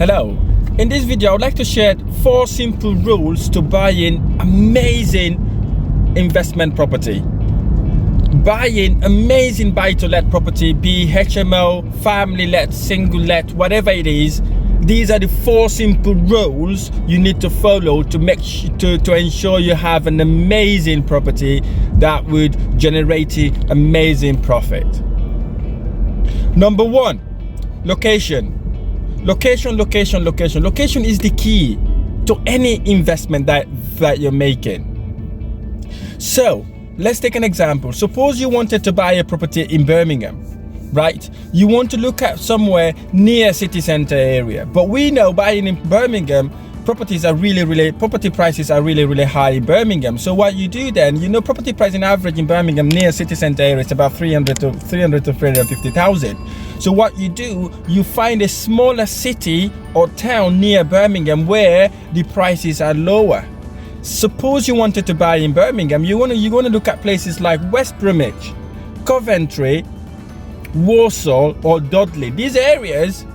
Hello, in this video I would like to share 4 simple rules to buying amazing investment property. Buying amazing buy-to-let property, be HMO, family-let, single-let, whatever it is. These are the 4 simple rules you need to follow to ensure you have an amazing property that would generate amazing profit. Number 1, location. Location is the key to any investment that you're making. So let's take an example. Suppose you wanted to buy a property in Birmingham, right? You want to look at somewhere near city center area, but we know buying in Birmingham, property prices are really high in Birmingham. So what you do then, property price in average in Birmingham near city center area is about 300 to 350,000. So what you do, you find a smaller city or town near Birmingham where the prices are lower. Suppose you wanted to buy in Birmingham, you want to look at places like West Bromwich, Coventry, Walsall or Dudley. These areas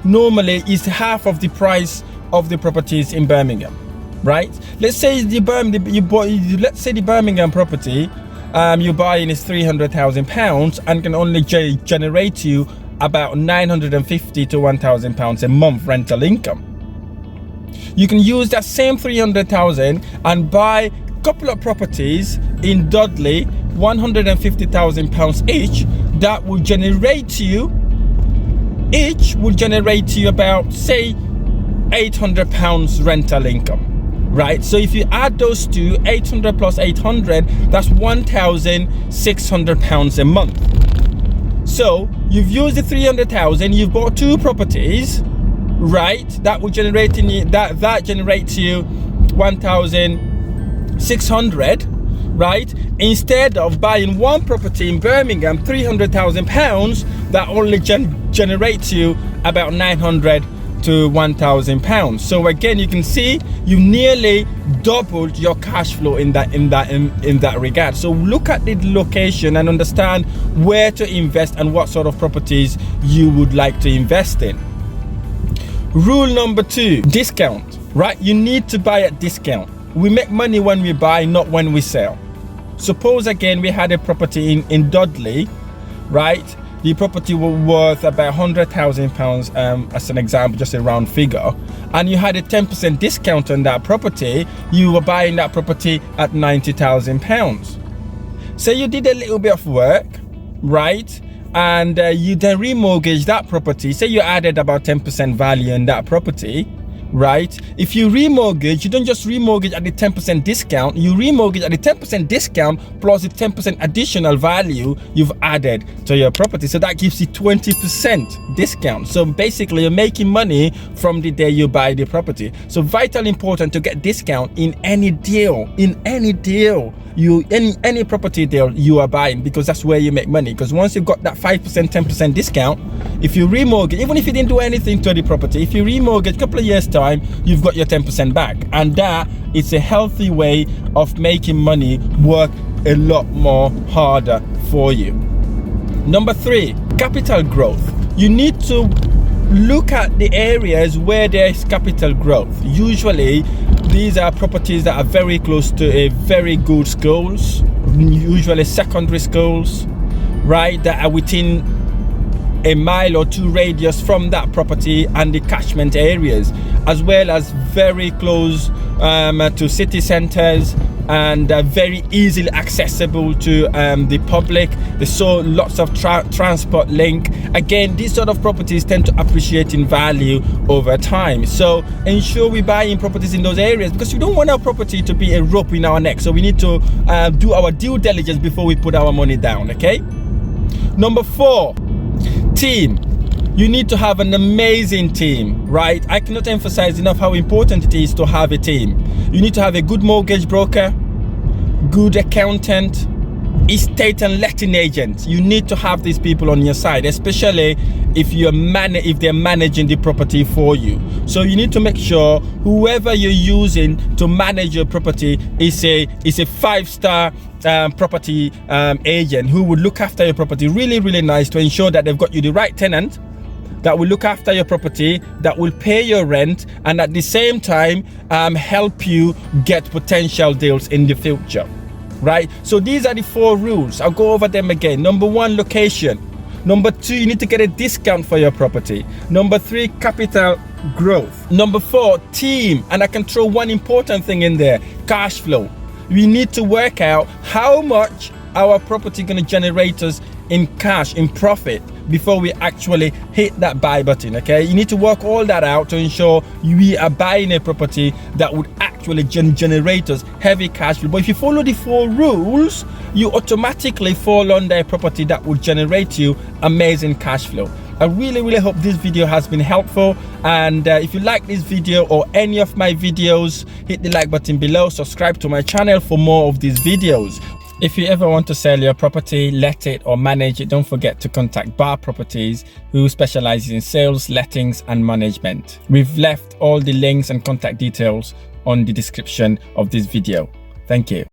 normally is half of the price of the properties in Birmingham, right? Let's say the Birmingham property you're buying is £300,000 and can only generate you about £950 to £1,000 a month rental income. You can use that same 300,000 and buy a couple of properties in Dudley, £150,000 each. That will generate you about, say, £800 rental income, right? So if you add those two, 800 plus 800, that's £1,600 a month. So you've used the 300,000, you've bought 2 properties, right? That will generate that generates you 1,600, right? Instead of buying 1 property in Birmingham, £300,000, that only generates you about 900 to £1,000. So again, you can see you nearly doubled your cash flow in that regard. So look at the location and understand where to invest and what sort of properties you would like to invest in. Rule number 2, discount, right? You need to buy at discount. We make money when we buy, not when we sell. Suppose again we had a property in Dudley, right? The property was worth about £100,000 as an example, just a round figure, and you had a 10% discount on that property. You were buying that property at £90,000. So you did a little bit of work, right? And you then remortgage that property. Say you added about 10% value in that property, right? If you remortgage, you don't just remortgage at the 10% discount, you remortgage at the 10% discount plus the 10% additional value you've added to your property. So that gives you 20% discount. So basically you're making money from the day you buy the property. So vitally important to get discount in any deal, any property deal you are buying, because that's where you make money. Because once you've got that 5%, 10% discount, if you remortgage, even if you didn't do anything to the property, if you remortgage a couple of years time, you've got your 10% back, and that is a healthy way of making money work a lot more harder for you. Number 3, capital growth. You need to look at the areas where there is capital growth. Usually these are properties that are very close to a very good schools, usually secondary schools, right, that are within a mile or 2 radius from that property and the catchment areas, as well as very close to city centers and very easily accessible to the public. There's so lots of transport link. Again, these sort of properties tend to appreciate in value over time. So ensure we buy in properties in those areas, because we don't want our property to be a rope in our neck. So we need to do our due diligence before we put our money down, okay? Number 4, team. You need to have an amazing team, right? I cannot emphasize enough how important it is to have a team. You need to have a good mortgage broker, good accountant, estate and letting agent. You need to have these people on your side, especially if they're managing the property for you. So you need to make sure whoever you're using to manage your property is a 5-star property agent who would look after your property really nice, to ensure that they've got you the right tenant, that will look after your property, that will pay your rent, and at the same time help you get potential deals in the future, right? So these are the 4 rules. I'll go over them again. Number 1, location. Number 2, you need to get a discount for your property. Number 3, capital growth. Number 4, team. And I can throw one important thing in there: cash flow. We need to work out how much our property going to generate us in cash, in profit, before we actually hit that buy button. Okay, you need to work all that out to ensure we are buying a property that would actually generate us heavy cash flow. But if you follow the 4 rules, you automatically fall under a property that will generate you amazing cash flow. I really hope this video has been helpful, and if you like this video or any of my videos, hit the like button below, subscribe to my channel for more of these videos. If you ever want to sell your property, let it or manage it, don't forget to contact Bar Properties, who specializes in sales, lettings and management. We've left all the links and contact details on the description of this video. Thank you.